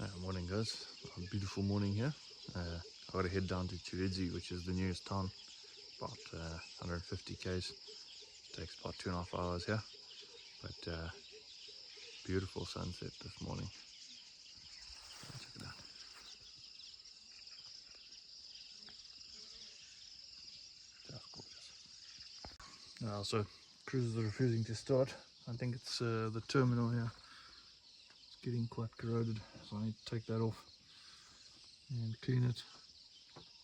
Morning guys, a beautiful morning here. I got to head down to Chiredzi, which is the nearest town, about 150 k's. Takes about 2.5 hours here, but beautiful sunset this morning. Check it out. Just gorgeous. So cruises are refusing to start. I think it's the terminal here. It's getting quite corroded, so I need to take that off and clean it,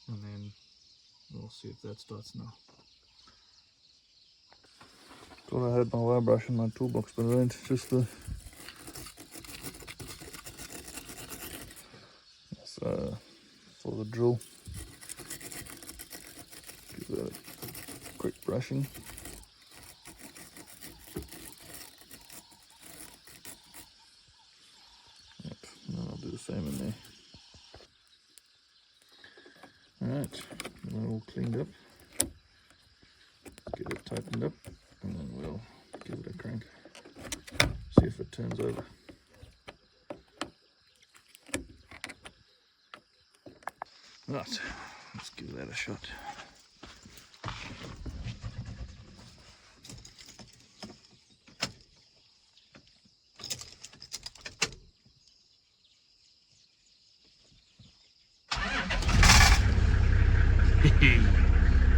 and then we'll see if that starts now. Thought I had my wire brush in my toolbox, but I don't. Just the for the drill. Give that a quick brushing. Yep, and then I'll do the same in there. Alright, we're all cleaned up. Get it tightened up, and then we'll give it a crank. See if it turns over. Right, let's give that a shot.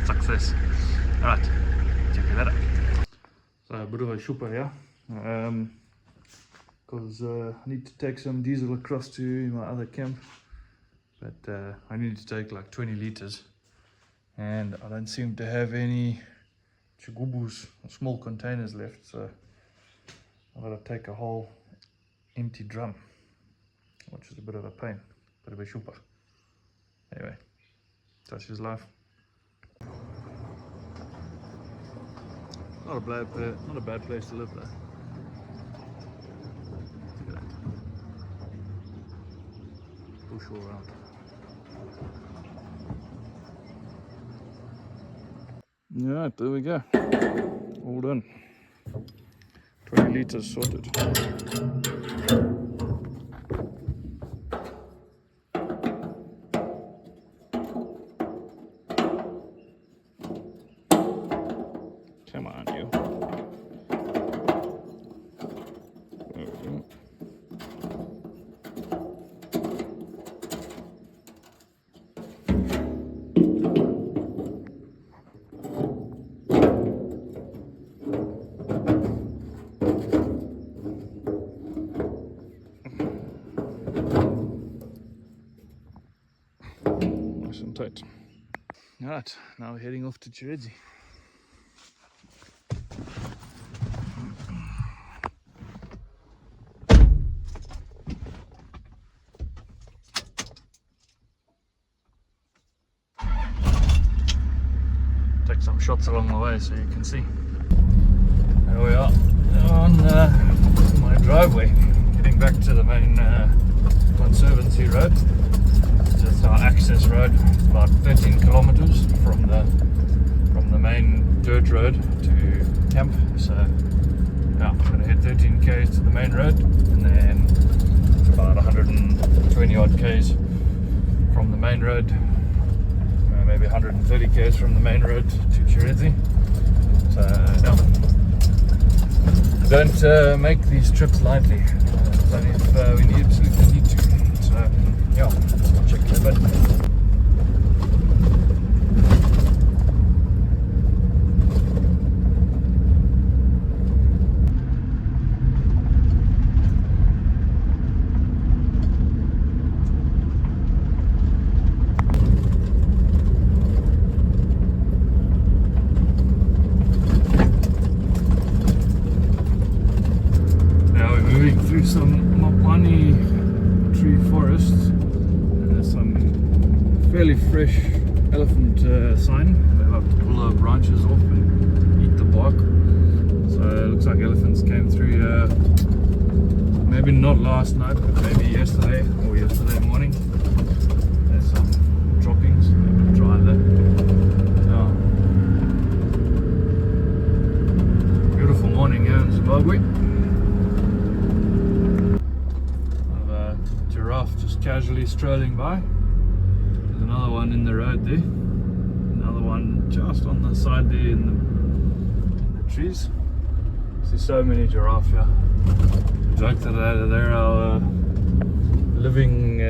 Success. Alright, check that out. So a bit of a shooper here, because I need to take some diesel across to my other camp, but I need to take like 20 liters, and I don't seem to have any chigubus, small containers left, so I've got to take a whole empty drum, which is a bit of a pain, bit of a shooper. Anyway, such is life. Not a bad place to live though. Look at that. Bush all around. Alright, there we go. All done. 20 liters sorted. Come on, you. There we go. Nice and tight. Alright, now we're heading off to Chiredzi. Take some shots along the way so you can see. There we are on my driveway, heading back to the main Conservancy road. Just our access road. It's about 13 kilometers from the main dirt road to camp. So yeah, I'm gonna head 13 k's to the main road, and then it's about 120 odd k's from the main road. Maybe 130 k's from the main road to Chiredzi. So yeah, don't make these trips lightly. Only if we absolutely need to. So yeah, I'll check you in a bit. Through some mapani tree forests, some fairly fresh elephant sign. They like to pull the branches off and eat the bark. So it looks like elephants came through here, maybe not last night, but maybe yesterday or yesterday morning. There's some droppings. Dry there. Yeah. Beautiful morning here in Zimbabwe. giraffe just casually strolling by. There's another one in the road there. Another one just on the side there in the trees. See so many giraffe here. The joke that they're our living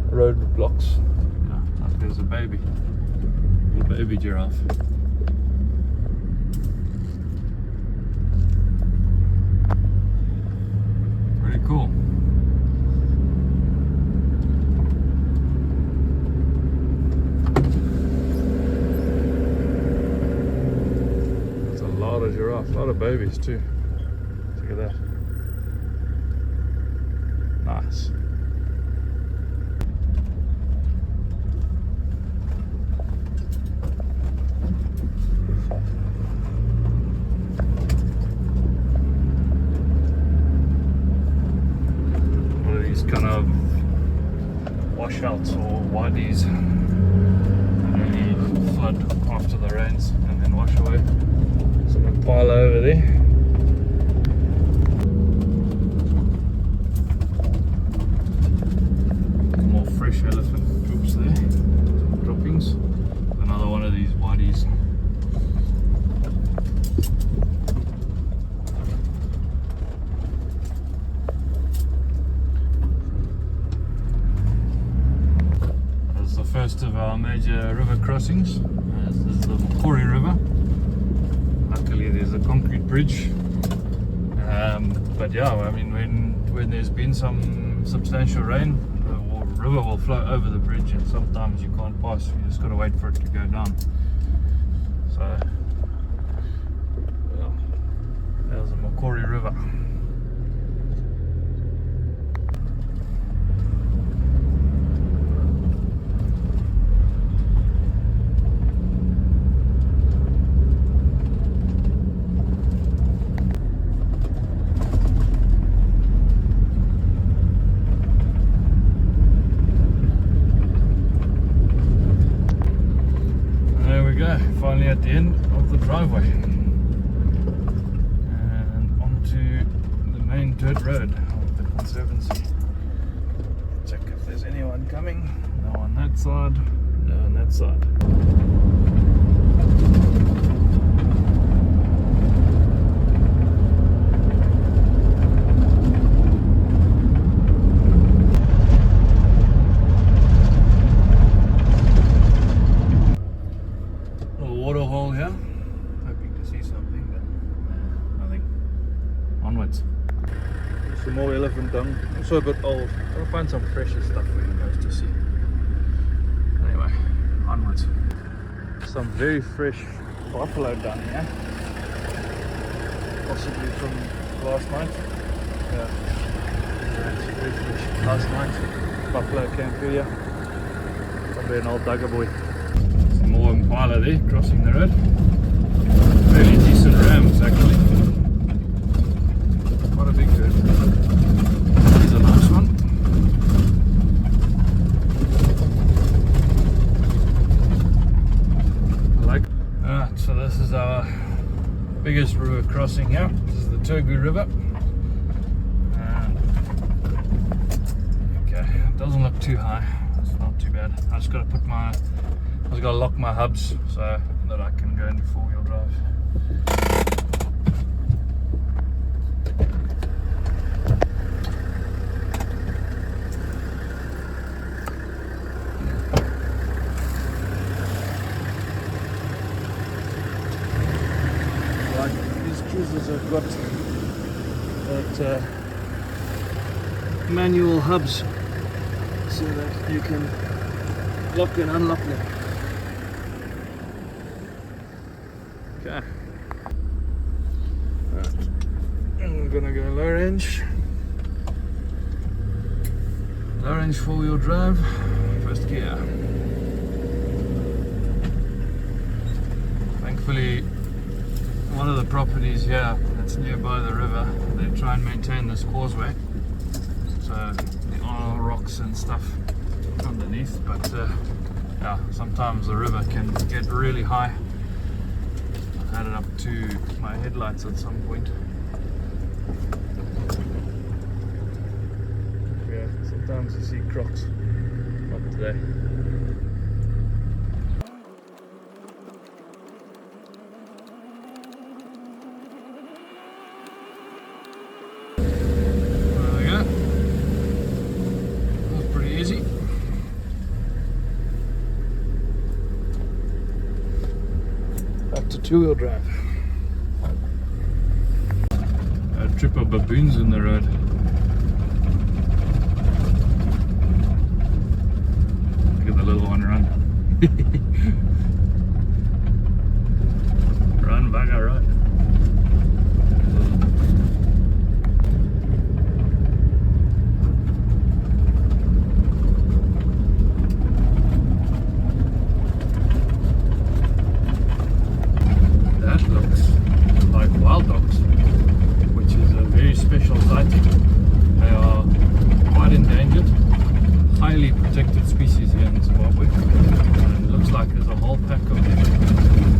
road blocks. Yeah, like there's a baby giraffe. Pretty cool. There's a lot of giraffe, a lot of babies too. Look at that. Nice. Kind of washouts or wadis that only flood after the rains and then wash away. Some impala over there. More fresh elephant troops there. Some droppings. Another one of these wadis. First of our major river crossings. This is the Makori River. Luckily there's a concrete bridge. But yeah, I mean when there's been some substantial rain, the river will flow over the bridge and sometimes you can't pass. You just got to wait for it to go down. So yeah, there's the Makori River. Finally at the end of the driveway and onto the main dirt road of the Conservancy. Check if there's anyone coming. No on that side, no on that side. Waterhole here, hoping to see something, but nothing. Onwards. Some more elephant dung, also a bit old. I'll find some fresher stuff for you guys to see. Anyway, onwards. Some very fresh buffalo dung here, possibly from last night. Yeah, that's very fresh. Last night, buffalo came through here. Probably an old dugger boy. More impala there crossing the road. Really decent rams actually. Quite a big herd. Here's a nice one. I like. Alright, so this is our biggest river crossing here. This is the Turgu River. Okay, it doesn't look too high. It's not too bad. I just got to put my I just got to lock my hubs so that I can go into four-wheel drive. Like these cruisers have got that manual hubs so that you can lock and unlock them. Okay. Right. I'm gonna go low range. Low range four-wheel drive, first gear. Thankfully, one of the properties here that's nearby the river, they try and maintain this causeway. So there are rocks and stuff underneath, but yeah, sometimes the river can get really high. I had it up to my headlights at some point. We times to see crocs. Not today. There we go. That was pretty easy. Back to two-wheel drive. A trip of baboons in the road. Look at the little one run. Run, bugger, right? That looks like wild dogs, which is a very special sighting. They are quite endangered, highly protected species here in Zimbabwe, and it looks like there's a whole pack of them.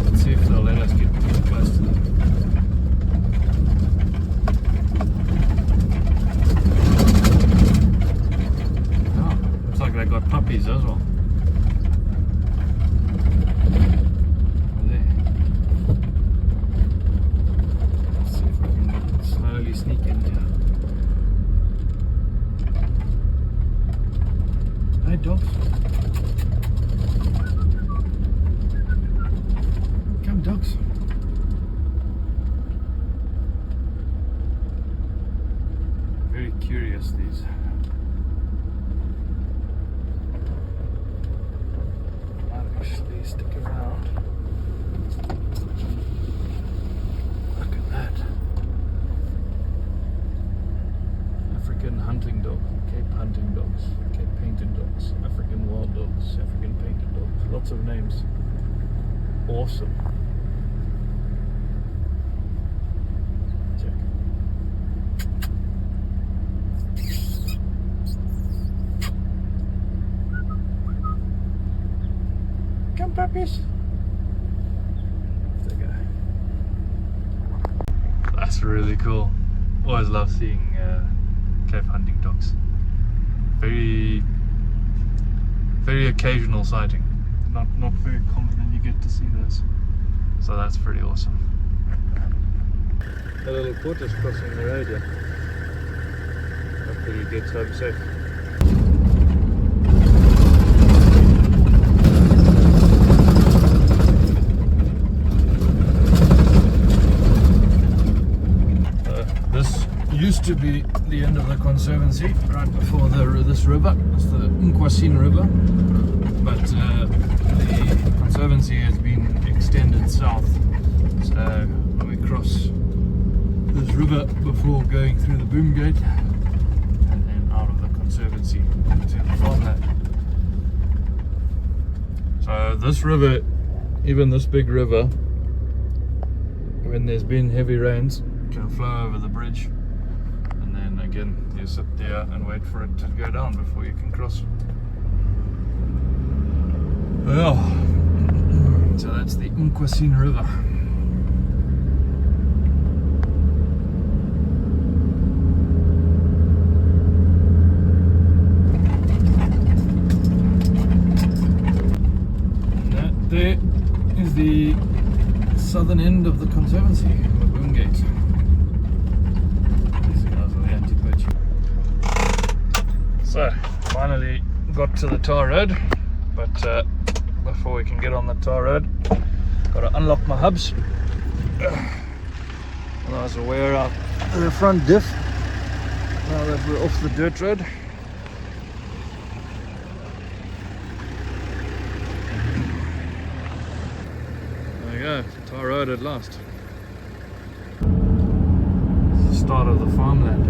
Let's see if they'll let us get too close to them. Oh, looks like they got puppies as well. Sneak in there. Hey dogs. Come dogs. Very curious these. Might actually stick around. Look at that. African hunting dog, Cape hunting dogs, Cape painted dogs, African wild dogs, African painted dogs, lots of names. Awesome. Check. Come puppies. There you go. That's really cool. Always love seeing cave hunting dogs. Very occasional sighting. Not very common, and you get to see those. So that's pretty awesome. A little porter's crossing the road here. Hopefully he gets home safe. This used to be the end of the Conservancy, right before this river. It's the River, but the Conservancy has been extended south, so we cross this river before going through the boom gate and then out of the Conservancy to the farmland. So this river, even this big river, when there's been heavy rains, can flow over the bridge, and then again you sit there and wait for it to go down before you can cross. Well, so that's the River. And that there is the southern end of the Conservancy, the boom gate. So, finally got to the tar road, but before we can get on the tar road, got to unlock my hubs. Otherwise we'll wear out the front diff now that we're off the dirt road. There we go, tar road at last. It's the start of the farmland.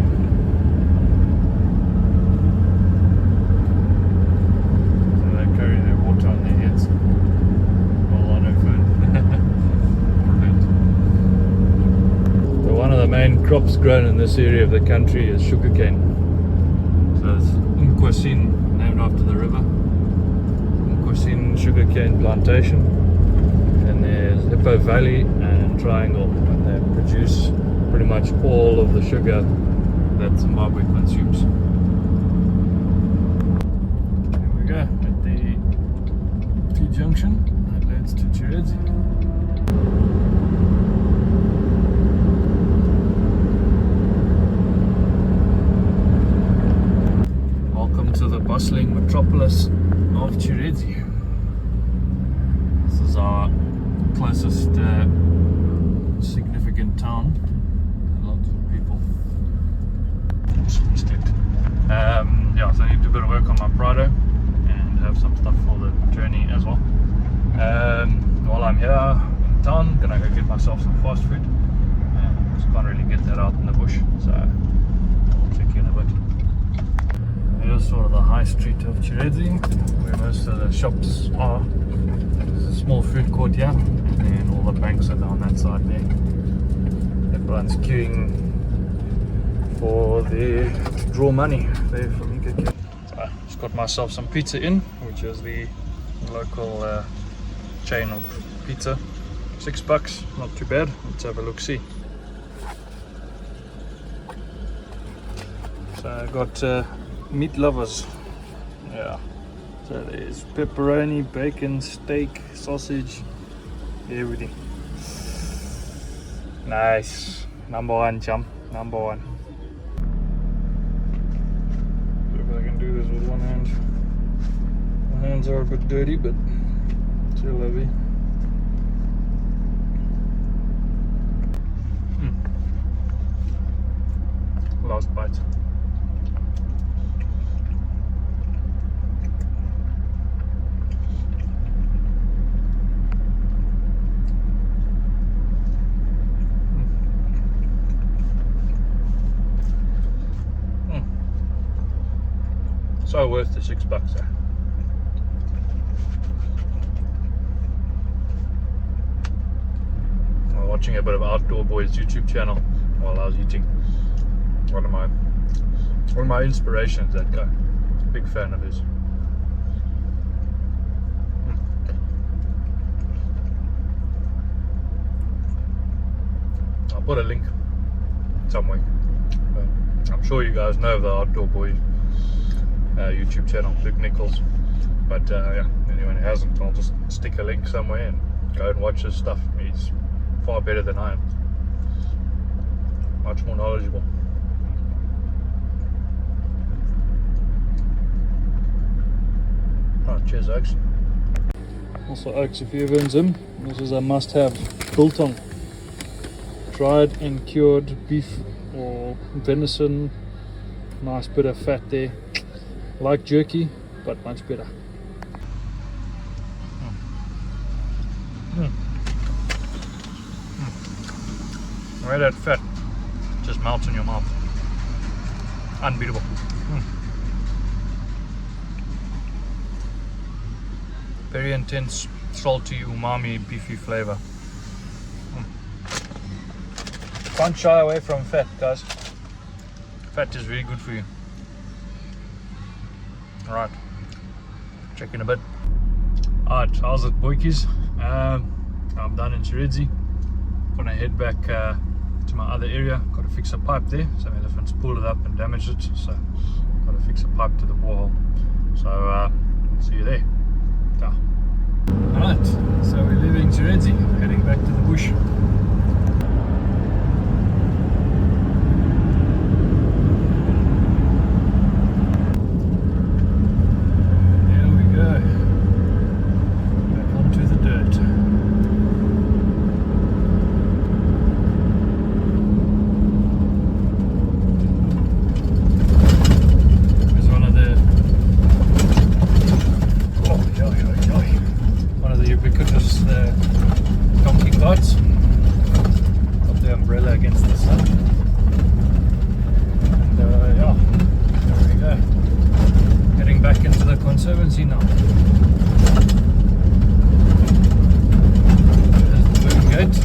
Main crops grown in this area of the country is sugarcane. So it's Nkwasini, named after the river. Nkwasini sugarcane plantation. And there's Hippo Valley and Triangle, and they produce pretty much all of the sugar that Zimbabwe consumes. bustling metropolis of Chiredzi. This is our closest significant town. Lots of people. Yeah, so I need to do a bit of work on my Prado and have some stuff for the journey as well. While I'm here in town, gonna go get myself some fast food. Just can't really get that out in the bush, so I'll check you in a bit. Here's sort of the high street of Chiredzi, where most of the shops are. There's a small food court here, and all the banks are down that side there. Everyone's queuing for the to draw money there from Ika. So just got myself some pizza in, which is the local chain of pizza. $6, not too bad. Let's have a look see. So I got meat lovers. Yeah. So there's pepperoni, bacon, steak, sausage, everything. Nice. Number one, chum. Number one. If I can do this with one hand. My hands are a bit dirty, but still heavy. Last bite. So worth the $6 there. I'm watching a bit of Outdoor Boys YouTube channel while I was eating. One of my inspirations, that guy. Big fan of his. I'll put a link somewhere. I'm sure you guys know the Outdoor Boys YouTube channel, Luke Nichols. But yeah, anyone who hasn't, I'll just stick a link somewhere and go and watch his stuff. He's far better than I am. Much more knowledgeable. Right, cheers, Oaks. Also, Oaks, if you're ever in Zim, this is a must-have. Biltong. Dried and cured beef or venison. Nice bit of fat there. Like jerky, but much better. Where that fat just melts in your mouth. Unbeatable. Very intense, salty, umami, beefy flavor. Can't shy away from fat, guys. Fat is really good for you. Alright, check in a bit. Alright, how's it, boykies? I'm done in Chiredzi. Gonna head back to my other area. Got to fix a pipe there. Some elephants pulled it up and damaged it, so got to fix a pipe to the borehole. So see you there. Ciao. Alright, so we're leaving Chiredzi, heading back to the bush. Conservancy now. There's the boom gate.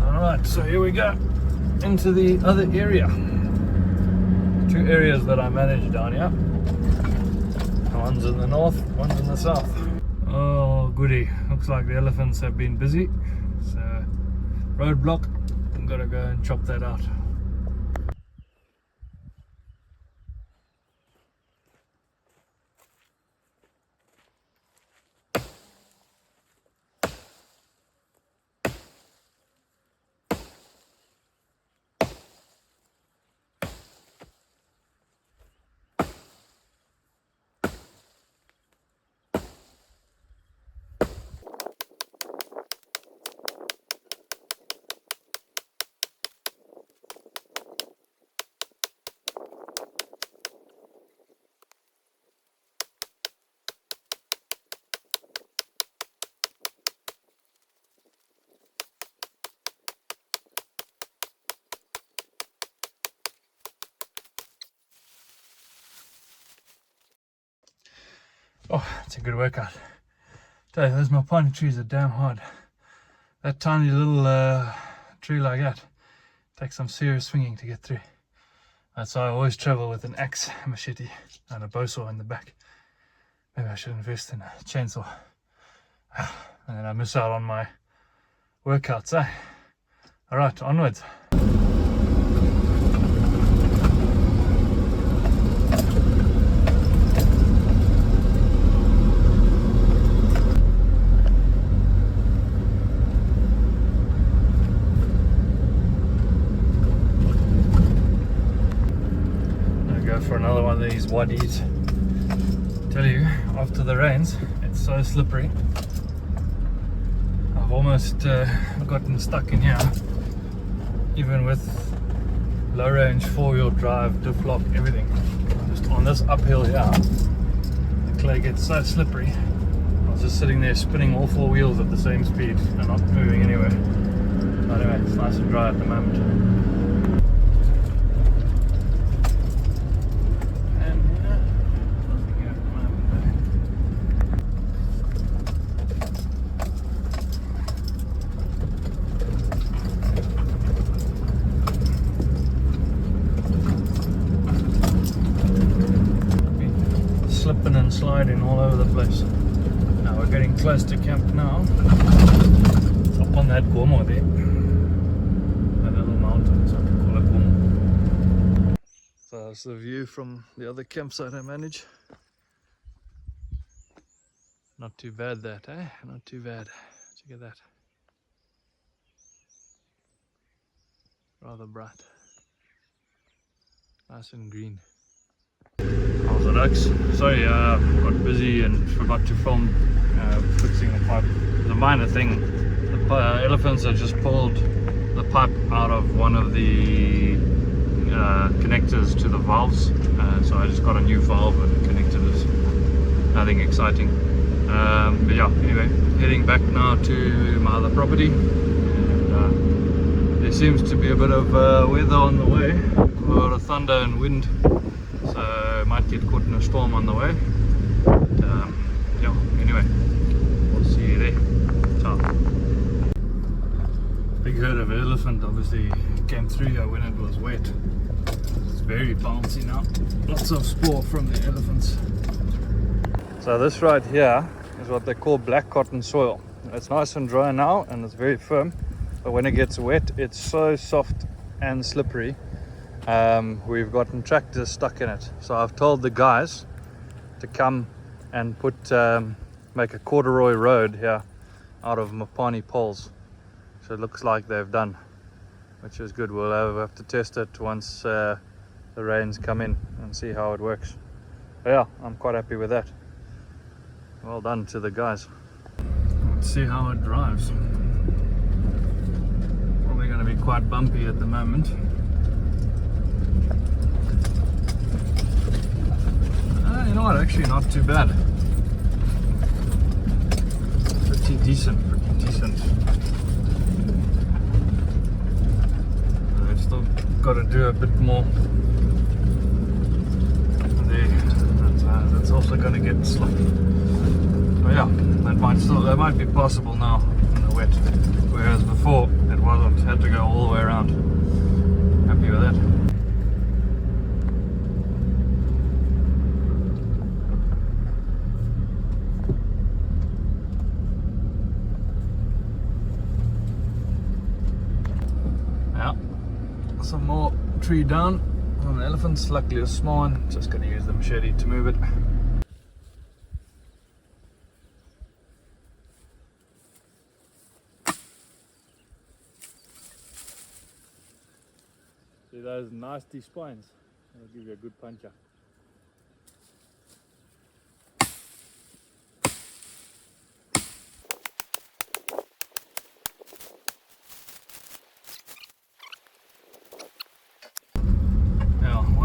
Alright, so here we go into the other area. Two areas that I manage down here. One's in the north, one's in the south. Oh goody, looks like the elephants have been busy. So roadblock, I'm gonna go and chop that out. Oh, it's a good workout. Tell you, those mapani trees are damn hard. That tiny little tree like that takes some serious swinging to get through. That's why I always travel with an axe, machete, and a bow saw in the back. Maybe I should invest in a chainsaw. And then I miss out on my workouts, eh? Alright, onwards. For another one of these wadis. Tell you, after the rains, it's so slippery. I've almost gotten stuck in here, even with low range 4-wheel drive, diff lock, everything. Just on this uphill here, the clay gets so slippery. I was just sitting there spinning all 4 wheels at the same speed and not moving anywhere. But anyway, it's nice and dry at the moment. Slipping and sliding all over the place. Now we're getting close to camp now. It's up on that gomo there. That little mountain, so I can call it gomo. So that's the view from the other campsite I manage. Not too bad that, eh? Not too bad. Check at that. Rather bright. Nice and green. How's the ducks? Sorry, got busy and forgot to film fixing the pipe. It's a minor thing. The elephants have just pulled the pipe out of one of the connectors to the valves. So I just got a new valve and connected it. Nothing exciting. But yeah, anyway, heading back now to my other property. And there seems to be a bit of weather on the way. A lot of thunder and wind. So might get caught in a storm on the way. But, yeah, anyway, we'll see you there. Ciao. Big herd of elephant obviously came through here when it was wet. It's very bouncy now. Lots of spore from the elephants. So this right here is what they call black cotton soil. It's nice and dry now and it's very firm, but when it gets wet it's so soft and slippery. We've gotten tractors stuck in it, so I've told the guys to come and put make a corduroy road here out of mapani poles, so it looks like they've done, which is good. We'll have to test it once the rains come in and see how it works. But yeah, I'm quite happy with that. Well done to the guys. Let's see how it drives. Probably going to be quite bumpy at the moment. You know what, actually not too bad. Pretty decent. I've still got to do a bit more there. That's also going to get sloppy. But yeah, that might be possible now in the wet, whereas before it wasn't. Had to go all the way around. Happy with that. Some more tree down on the elephants, luckily a small one. Just going to use the machete to move it. See those nasty spines? That'll give you a good puncher.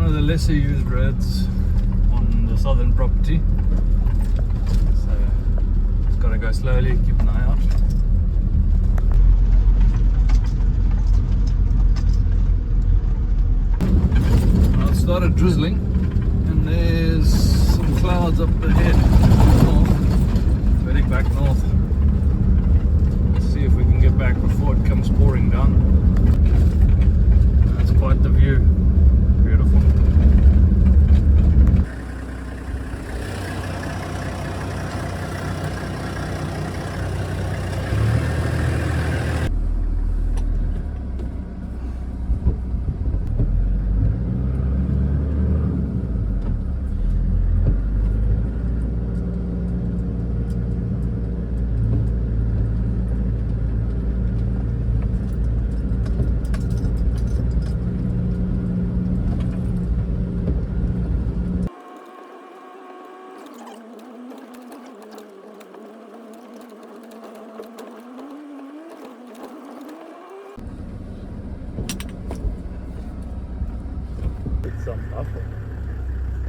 The lesser used roads on the southern property, so just gotta go slowly, keep an eye out. Well, it started drizzling and there's some clouds up ahead. some buffalo.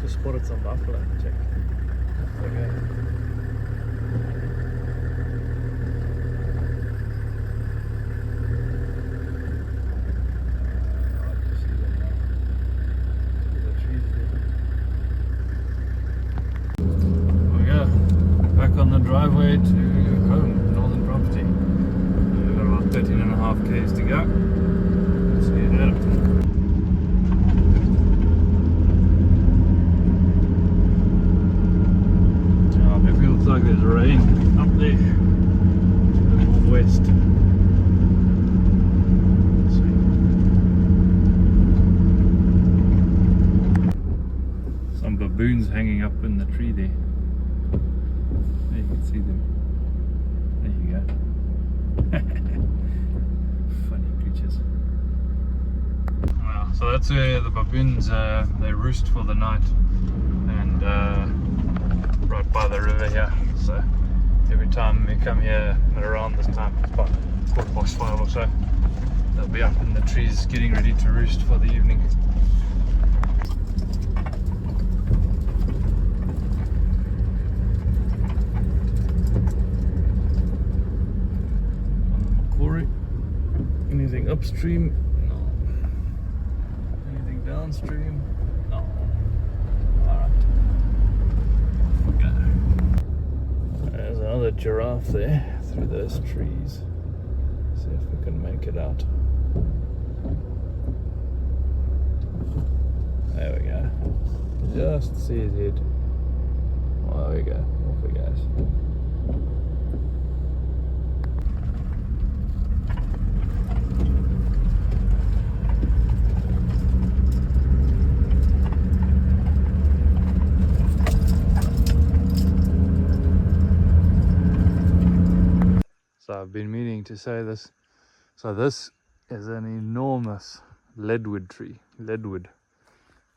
Just spotted some buffalo. Check. Okay. Back on the driveway to home, Northern Property. We've got about 13.5 k's to go. See you later. It feels like there's rain up there to the northwest. Some baboons hanging up in the tree there. You can see them. There you go. Funny creatures. Well, so that's where the baboons they roost for the night, and right by the river here. So every time we come here at around this time, it's about 5:15 or so, they'll be up in the trees getting ready to roost for the evening. Anything upstream? No. Anything downstream? No. Alright. Okay. There's another giraffe there through those trees. See if we can make it out. There we go. Just see his head. Oh, there we go. Off it goes. So I've been meaning to say this. So this is an enormous leadwood tree. Leadwood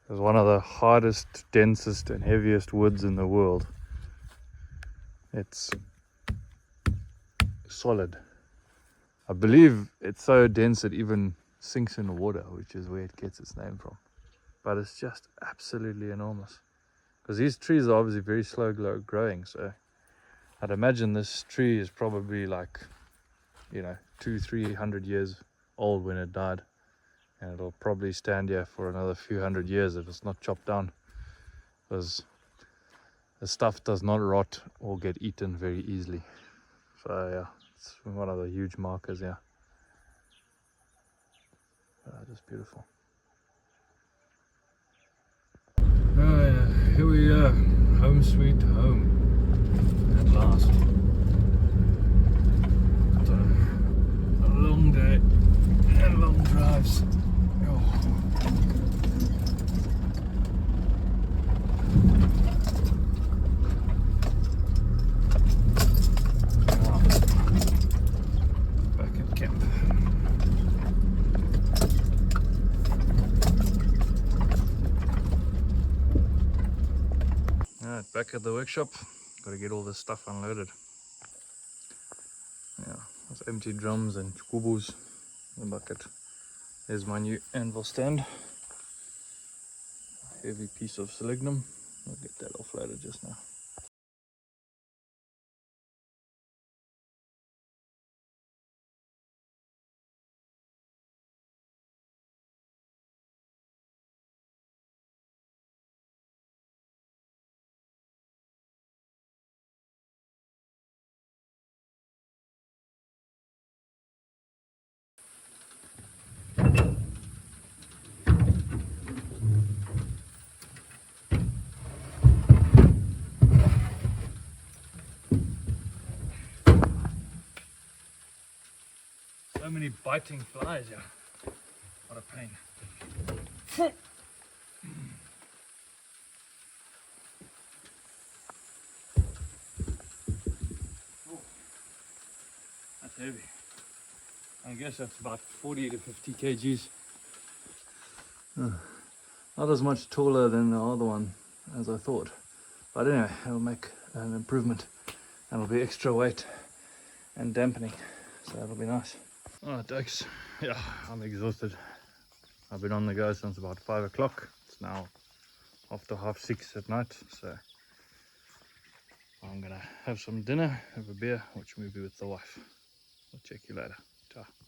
is one of the hardest, densest and heaviest woods in the world. It's solid. I believe it's so dense it even sinks in water, which is where it gets its name from. But it's just absolutely enormous. Because these trees are obviously very slow growing, so I'd imagine this tree is probably like, 200-300 years old when it died, and it'll probably stand here for another few hundred years if it's not chopped down, because the stuff does not rot or get eaten very easily. So yeah, it's one of the huge markers here. Just beautiful. Oh yeah, here we are, home sweet home. At last. After a long day and long drives. Oh. Back at camp. Alright, back at the workshop. Got to get all this stuff unloaded. Yeah, those empty drums and kubus in the bucket. There's my new anvil stand. Heavy piece of selenium. I'll get that offloaded just now. So many biting flies here. What a pain. Oh, that's heavy. I guess that's about 40 to 50 kgs. Not as much taller than the other one as I thought. But anyway, it'll make an improvement and it'll be extra weight and dampening. So that'll be nice. Alright, Dokes. Yeah, I'm exhausted. I've been on the go since about 5 o'clock. It's now after 6:30 at night, so I'm gonna have some dinner, have a beer, watch a movie with the wife. I'll check you later. Ciao.